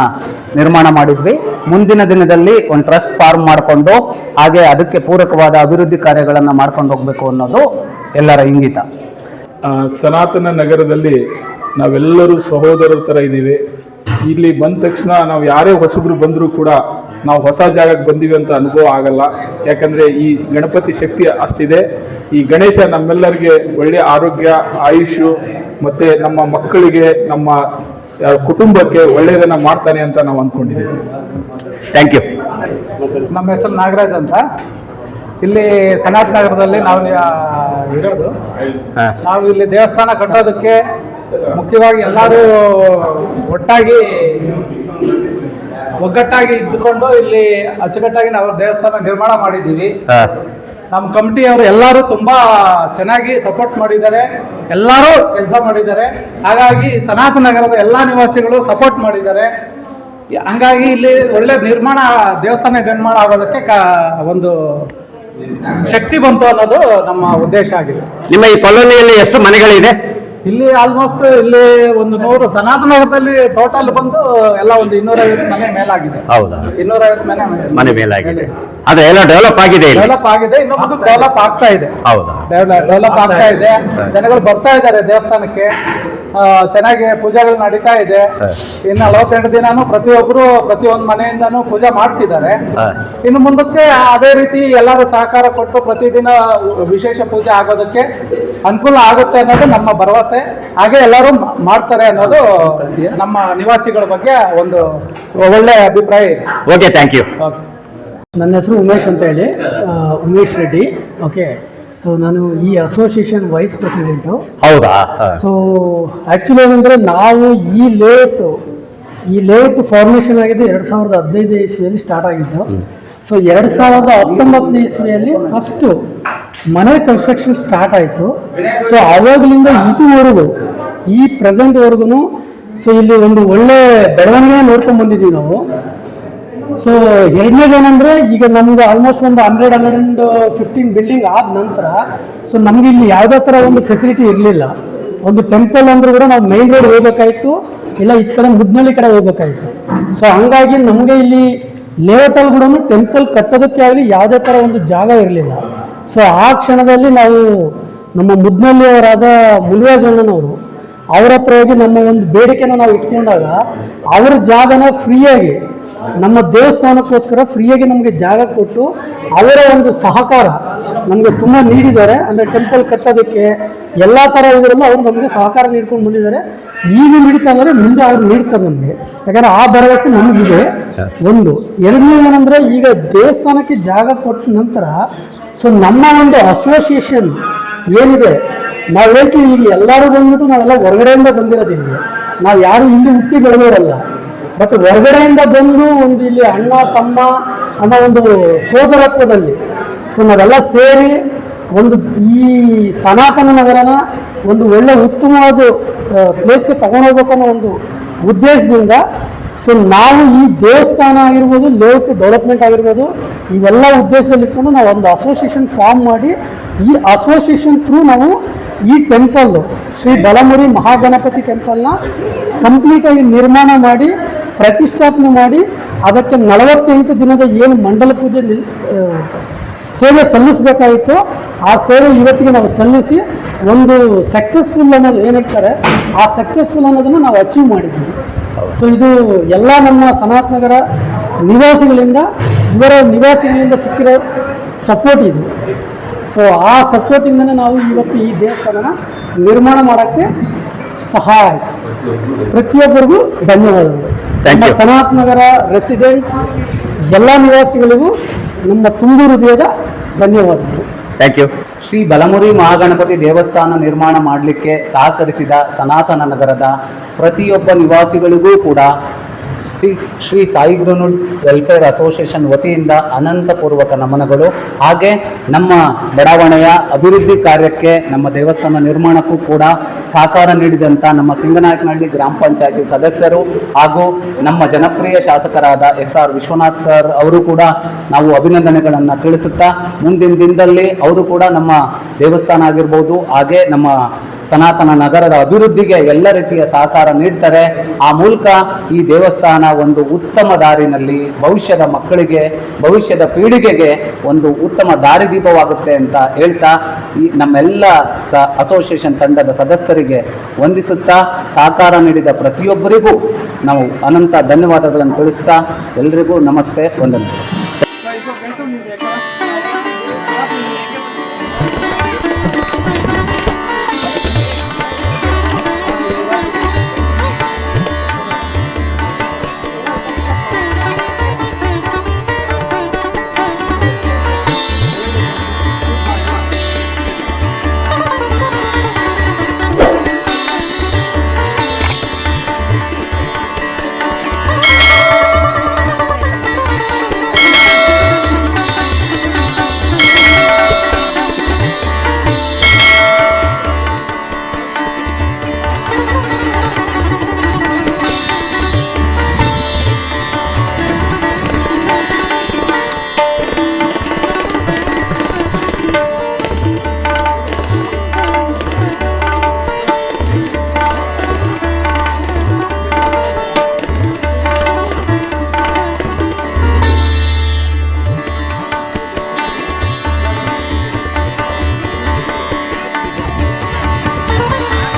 ನಿರ್ಮಾಣ ಮಾಡಿದ್ವಿ. ಮುಂದಿನ ದಿನದಲ್ಲಿ ಒಂದು ಟ್ರಸ್ಟ್ ಫಾರ್ಮ್ ಮಾಡಿಕೊಂಡು ಹಾಗೆ ಅದಕ್ಕೆ ಪೂರಕವಾದ ಅಭಿವೃದ್ಧಿ ಕಾರ್ಯಗಳನ್ನು ಮಾಡ್ಕೊಂಡು ಹೋಗ್ಬೇಕು ಅನ್ನೋದು ಎಲ್ಲರ ಇಂಗಿತ. ಸನಾತನ ನಗರದಲ್ಲಿ ನಾವೆಲ್ಲರೂ ಸಹೋದರರ ಥರ ಇದ್ದೀವಿ. ಇಲ್ಲಿ ಬಂದ ತಕ್ಷಣ ನಾವು ಯಾರೇ ಹೊಸಬ್ರು ಬಂದರೂ ಕೂಡ ನಾವು ಹೊಸ ಜಾಗಕ್ಕೆ ಬಂದೀವಿ ಅಂತ ಅನುಭವ ಆಗಲ್ಲ. ಯಾಕಂದರೆ ಈ ಗಣಪತಿ ಶಕ್ತಿ ಅಷ್ಟಿದೆ. ಈ ಗಣೇಶ ನಮ್ಮೆಲ್ಲರಿಗೆ ಒಳ್ಳೆಯ ಆರೋಗ್ಯ, ಆಯುಷು ಮತ್ತು ನಮ್ಮ ಮಕ್ಕಳಿಗೆ, ನಮ್ಮ ಕುಟುಂಬಕ್ಕೆ ಒಳ್ಳೆಯದನ್ನು ಮಾಡ್ತಾನೆ ಅಂತ ನಾವು ಅಂದ್ಕೊಂಡಿದ್ದೀವಿ. Thank you. ನಮ್ಮ ಹೆಸರು ನಾಗರಾಜ್ ಅಂತ. ಇಲ್ಲಿ ಸನಾತ್ ನಗರದಲ್ಲಿ ನಾವು ಇರೋದು. ನಾವು ಇಲ್ಲಿ ದೇವಸ್ಥಾನ ಕಟ್ಟೋದಕ್ಕೆ ಮುಖ್ಯವಾಗಿ ಎಲ್ಲರೂ ಒಗ್ಗಟ್ಟಾಗಿ ಇದ್ದುಕೊಂಡು ಇಲ್ಲಿ ಅಚ್ಚುಕಟ್ಟಾಗಿ ನಾವು ದೇವಸ್ಥಾನ ನಿರ್ಮಾಣ ಮಾಡಿದ್ದೀವಿ. ನಮ್ಮ ಕಮಿಟಿಯವರು ಎಲ್ಲರೂ ತುಂಬಾ ಚೆನ್ನಾಗಿ ಸಪೋರ್ಟ್ ಮಾಡಿದ್ದಾರೆ, ಎಲ್ಲರೂ ಕೆಲಸ ಮಾಡಿದ್ದಾರೆ. ಹಾಗಾಗಿ ಸನಾತನ ನಗರದ ಎಲ್ಲ ನಿವಾಸಿಗಳು ಸಪೋರ್ಟ್ ಮಾಡಿದ್ದಾರೆ. ಹಂಗಾಗಿ ಇಲ್ಲಿ ಒಳ್ಳೆ ದೇವಸ್ಥಾನ ನಿರ್ಮಾಣ ಆಗೋದಕ್ಕೆ ಒಂದು ಶಕ್ತಿ ಬಂತು ಅನ್ನೋದು ನಮ್ಮ ಉದ್ದೇಶ ಆಗಿದೆ. ನಿಮ್ಮ ಈ ಕಾಲೋನಿಯಲ್ಲಿ ಎಷ್ಟು ಮನೆಗಳಿದೆ? ಇಲ್ಲಿ ಆಲ್ಮೋಸ್ಟ್ ಇಲ್ಲಿ ಒಂದು 100 ಸನಾತನ ನಗರದಲ್ಲಿ ಟೋಟಲ್ ಬಂದು ಎಲ್ಲ ಒಂದು 250 ಮನೆ ಮೇಲಾಗಿದೆ. ಹೌದಾ? 250 ಮನೆ ಮೇಲಾಗಿದೆ. ಅದೇ ಎಲ್ಲ ಡೆವಲಪ್ ಆಗಿದೆ, ಡೆವಲಪ್ ಆಗಿದೆ, ಇನ್ನೂ ಮುಂದೆ ಡೆವಲಪ್ ಆಗ್ತಾ ಇದೆ. ಹೌದಾ? ಡೆವಲಪ್ ಆಗ್ತಾ ಇದೆ. ಜನಗಳು ಬರ್ತಾ ಇದ್ದಾರೆ ದೇವಸ್ಥಾನಕ್ಕೆ, ಚೆನ್ನಾಗಿ ಪೂಜೆಗಳು ನಡೀತಾ ಇದೆ. ಇನ್ನು 48 ದಿನಾನು ಪ್ರತಿಯೊಂದು ಮನೆಯಿಂದಾನು ಪೂಜೆ ಮಾಡಿಸಿದ್ದಾರೆ. ಇನ್ನು ಮುಂದಕ್ಕೆ ಅದೇ ರೀತಿ ಎಲ್ಲರೂ ಸಹಕಾರ ಕೊಟ್ಟು ಪ್ರತಿದಿನ ವಿಶೇಷ ಪೂಜೆ ಆಗೋದಕ್ಕೆ ಅನುಕೂಲ ಆಗುತ್ತೆ ಅನ್ನೋದು ನಮ್ಮ ಭರವಸೆ. ಹಾಗೆ ಎಲ್ಲರೂ ಮಾಡ್ತಾರೆ ಅನ್ನೋದು ನಮ್ಮ ನಿವಾಸಿಗಳ ಬಗ್ಗೆ ಒಂದು ಒಳ್ಳೆ ಅಭಿಪ್ರಾಯ ಇದೆ. Okay, thank you. ನನ್ನ ಹೆಸರು ಉಮೇಶ್ ಅಂತ ಹೇಳಿ, ಉಮೇಶ್ ರೆಡ್ಡಿ. ಓಕೆ, ಸೊ ನಾನು ಈ ಅಸೋಸಿಯೇಷನ್ ವೈಸ್ ಪ್ರೆಸಿಡೆಂಟು. ಹೌದಾ? ಸೊ ಆ್ಯಕ್ಚುಲಿ ಏನಂದರೆ ನಾವು ಈ ಲೇಔಟ್ ಫಾರ್ಮೇಷನ್ ಆಗಿದ್ದು 2015 ಇಸ್ವಿಯಲ್ಲಿ ಸ್ಟಾರ್ಟ್ ಆಗಿದ್ದು. ಸೊ 2019 ಇಸ್ವಿಯಲ್ಲಿ ಫಸ್ಟು ಮನೆ ಕನ್ಸ್ಟ್ರಕ್ಷನ್ ಸ್ಟಾರ್ಟ್ ಆಯಿತು. ಸೊ ಆವಾಗಲಿಂದ ಇದುವರೆಗೂ ಈ ಪ್ರೆಸೆಂಟ್ವರೆಗೂ ಸೊ ಇಲ್ಲಿ ಒಂದು ಒಳ್ಳೆ ಬೆಳವಣಿಗೆ ನೋಡ್ಕೊಂಡು ಬಂದಿದ್ದೀವಿ ನಾವು. ಸೊ ಎರಡನೇದೇನೆಂದರೆ, ಈಗ ನಮ್ಗೆ ಆಲ್ಮೋಸ್ಟ್ ಒಂದು 115 ಬಿಲ್ಡಿಂಗ್ ಆದ ನಂತರ ಸೊ ನಮಗೆ ಇಲ್ಲಿ ಯಾವುದೇ ಥರ ಒಂದು ಫೆಸಿಲಿಟಿ ಇರಲಿಲ್ಲ. ಒಂದು ಟೆಂಪಲ್ ಅಂದರೂ ಕೂಡ ನಾವು ಮೈನ್ ರೋಡ್ ಹೋಗ್ಬೇಕಾಯ್ತು, ಇಲ್ಲ ಈ ಕಡೆ ಮುದ್ನಳ್ಳಿ ಕಡೆ ಹೋಗ್ಬೇಕಾಯ್ತು. ಸೊ ಹಂಗಾಗಿ ನಮಗೆ ಇಲ್ಲಿ ಲೇಔಟಲ್ಲಿ ಕೂಡ ಟೆಂಪಲ್ ಕಟ್ಟೋದಕ್ಕೆ ಆಗಲಿ ಯಾವುದೇ ಥರ ಒಂದು ಜಾಗ ಇರಲಿಲ್ಲ. ಸೊ ಆ ಕ್ಷಣದಲ್ಲಿ ನಾವು ನಮ್ಮ ಮುದ್ನಳ್ಳಿಯವರಾದ ಮುನಿರಾಜಣ್ಣನವರು ಅವ್ರ ಹತ್ರ ಹೋಗಿ ನಮ್ಮ ಒಂದು ಬೇಡಿಕೆನ ನಾವು ಇಟ್ಕೊಂಡಾಗ ಅವ್ರ ಜಾಗನ ಫ್ರೀಯಾಗಿ ನಮ್ಮ ದೇವಸ್ಥಾನಕ್ಕೋಸ್ಕರ ಫ್ರೀಯಾಗಿ ನಮಗೆ ಜಾಗ ಕೊಟ್ಟು ಅವರ ಒಂದು ಸಹಕಾರ ನಮಗೆ ತುಂಬ ನೀಡಿದ್ದಾರೆ. ಅಂದರೆ ಟೆಂಪಲ್ ಕಟ್ಟೋದಕ್ಕೆ ಎಲ್ಲ ಥರ ಇದರಲ್ಲೂ ಅವರು ನಮಗೆ ಸಹಕಾರ ನೀಡ್ಕೊಂಡು ಬಂದಿದ್ದಾರೆ. ಈಗ ನೀಡ್ತಾ ಅಂದರೆ ಮುಂದೆ ಅವ್ರು ನೀಡ್ತಾರೆ ನಮಗೆ, ಯಾಕಂದರೆ ಆ ಭರವಸೆ ನಮಗಿದೆ. ಒಂದು ಎರಡನೇದೇನೆಂದರೆ, ಈಗ ದೇವಸ್ಥಾನಕ್ಕೆ ಜಾಗ ಕೊಟ್ಟ ನಂತರ ಸೊ ನಮ್ಮ ಒಂದು ಅಸೋಸಿಯೇಷನ್ ಏನಿದೆ, ನಾವು ಹೇಳ್ತೀವಿ ಈಗ ಎಲ್ಲರೂ ಬಂದ್ಬಿಟ್ಟು ನಾವೆಲ್ಲ ಹೊರಗಡೆಯಿಂದ ಬಂದಿರೋದಿಲ್ಲ, ನಾವು ಯಾರು ಇಲ್ಲಿ ಹುಟ್ಟಿ ಬೆಳೆದವರಲ್ಲ. ಬಟ್ ಹೊರಗಡೆಯಿಂದ ಬಂದು ಒಂದು ಇಲ್ಲಿ ಅಣ್ಣ ತಮ್ಮ ಅನ್ನೋ ಒಂದು ಸೋದರತ್ವದಲ್ಲಿ ಸೊ ನಾವೆಲ್ಲ ಸೇರಿ ಒಂದು ಈ ಸನಾತನ ನಗರನ ಒಂದು ಒಳ್ಳೆ ಉತ್ತಮವಾದ ಪ್ಲೇಸ್ಗೆ ತಗೊಂಡೋಗ್ಬೇಕು ಅನ್ನೋ ಒಂದು ಉದ್ದೇಶದಿಂದ ಸೊ ನಾವು ಈ ದೇವಸ್ಥಾನ ಆಗಿರ್ಬೋದು, ಲೇಔಟ್ ಡೆವಲಪ್ಮೆಂಟ್ ಆಗಿರ್ಬೋದು, ಇವೆಲ್ಲ ಉದ್ದೇಶದಲ್ಲಿ ಇಟ್ಕೊಂಡು ನಾವು ಒಂದು ಅಸೋಸಿಯೇಷನ್ ಫಾರ್ಮ್ ಮಾಡಿ ಈ ಅಸೋಸಿಯೇಷನ್ ಥ್ರೂ ನಾವು ಈ ಟೆಂಪಲ್ಲು ಶ್ರೀ ಬಲಮುರಿ ಮಹಾಗಣಪತಿ ಟೆಂಪಲ್ನ ಕಂಪ್ಲೀಟಾಗಿ ನಿರ್ಮಾಣ ಮಾಡಿ ಪ್ರತಿಷ್ಠಾಪನೆ ಮಾಡಿ ಅದಕ್ಕೆ 48 ದಿನದ ಏನು ಮಂಡಲ ಪೂಜೆ ಸೇವೆ ಸಲ್ಲಿಸಬೇಕಾಯಿತು ಆ ಸೇವೆ ಇವತ್ತಿಗೆ ನಾವು ಸಲ್ಲಿಸಿ ಒಂದು ಸಕ್ಸಸ್ಫುಲ್ ಅನ್ನೋದು ಏನು ಹೇಳ್ತಾರೆ ಆ ಸಕ್ಸಸ್ಫುಲ್ ಅನ್ನೋದನ್ನು ನಾವು ಅಚೀವ್ ಮಾಡಿದ್ದೀವಿ. ಸೊ ಇದು ಎಲ್ಲ ನಮ್ಮ ಸನಾತನ ನಗರ ನಿವಾಸಿಗಳಿಂದ ಸಿಕ್ಕಿರೋ ಸಪೋರ್ಟ್ ಇದು. ಸೊ ಆ ಸಪೋರ್ಟಿಂದನೇ ನಾವು ಇವತ್ತು ಈ ದೇವಸ್ಥಾನನ ನಿರ್ಮಾಣ ಮಾಡೋಕ್ಕೆ ಸಹಾಯ ಆಯಿತು. ಪ್ರತಿಯೊಬ್ಬರಿಗೂ ಧನ್ಯವಾದಗಳು. ನಮ್ಮ ಸನಾತನ ನಗರ ರೆಸಿಡೆಂಟ್ ಎಲ್ಲ ನಿವಾಸಿಗಳಿಗೂ ನಮ್ಮ ತುಂಬು ಹೃದಯದ ಧನ್ಯವಾದಗಳು. Thank you. ಶ್ರೀ ಬಲಮುರಿ ಮಹಾಗಣಪತಿ ದೇವಸ್ಥಾನ ನಿರ್ಮಾಣ ಮಾಡಲಿಕ್ಕೆ ಸಹಕರಿಸಿದ ಸನಾತನ ನಗರದ ಪ್ರತಿಯೊಬ್ಬ ನಿವಾಸಿಗಳಿಗೂ ಕೂಡ ಶ್ರೀ ಸಾಯಿ ಗುರುನುಡ್ ವೆಲ್ಫೇರ್ ಅಸೋಸಿಯೇಷನ್ ವತಿಯಿಂದ ಅನಂತಪೂರ್ವಕ ನಮನಗಳು. ಹಾಗೆ ನಮ್ಮ ಬಡಾವಣೆಯ ಅಭಿವೃದ್ಧಿ ಕಾರ್ಯಕ್ಕೆ ನಮ್ಮ ದೇವಸ್ಥಾನ ನಿರ್ಮಾಣಕ್ಕೂ ಕೂಡ ಸಹಕಾರ ನೀಡಿದಂಥ ನಮ್ಮ ಸಿಂಗನಾಯಕನಹಳ್ಳಿ ಗ್ರಾಮ ಪಂಚಾಯತಿ ಸದಸ್ಯರು ಹಾಗೂ ನಮ್ಮ ಜನಪ್ರಿಯ ಶಾಸಕರಾದ SR ವಿಶ್ವನಾಥ್ ಸರ್ ಅವರು ಕೂಡ ನಾವು ಅಭಿನಂದನೆಗಳನ್ನು ತಿಳಿಸುತ್ತಾ ಮುಂದಿನ ದಿನದಲ್ಲಿ ಅವರು ಕೂಡ ನಮ್ಮ ದೇವಸ್ಥಾನ ಆಗಿರ್ಬೋದು ಹಾಗೆ ನಮ್ಮ ಸನಾತನ ನಗರದ ಅಭಿವೃದ್ಧಿಗೆ ಎಲ್ಲ ರೀತಿಯ ಸಹಕಾರ ನೀಡ್ತಾರೆ. ಆ ಮೂಲಕ ಈ ದೇವಸ್ಥಾನ ಒಂದು ಉತ್ತಮ ದಾರಿನಲ್ಲಿ ಭವಿಷ್ಯದ ಮಕ್ಕಳಿಗೆ ಭವಿಷ್ಯದ ಪೀಳಿಗೆಗೆ ಒಂದು ಉತ್ತಮ ದಾರಿದೀಪವಾಗುತ್ತೆ ಅಂತ ಹೇಳ್ತಾ ಈ ನಮ್ಮೆಲ್ಲ ಅಸೋಸಿಯೇಷನ್ ತಂಡದ ಸದಸ್ಯರಿಗೆ ವಂದಿಸುತ್ತಾ ಸಹಕಾರ ನೀಡಿದ ಪ್ರತಿಯೊಬ್ಬರಿಗೂ ನಾವು ಅನಂತ ಧನ್ಯವಾದಗಳನ್ನು ತಿಳಿಸ್ತಾ ಎಲ್ರಿಗೂ ನಮಸ್ತೆ, ವಂದನೆಗಳು.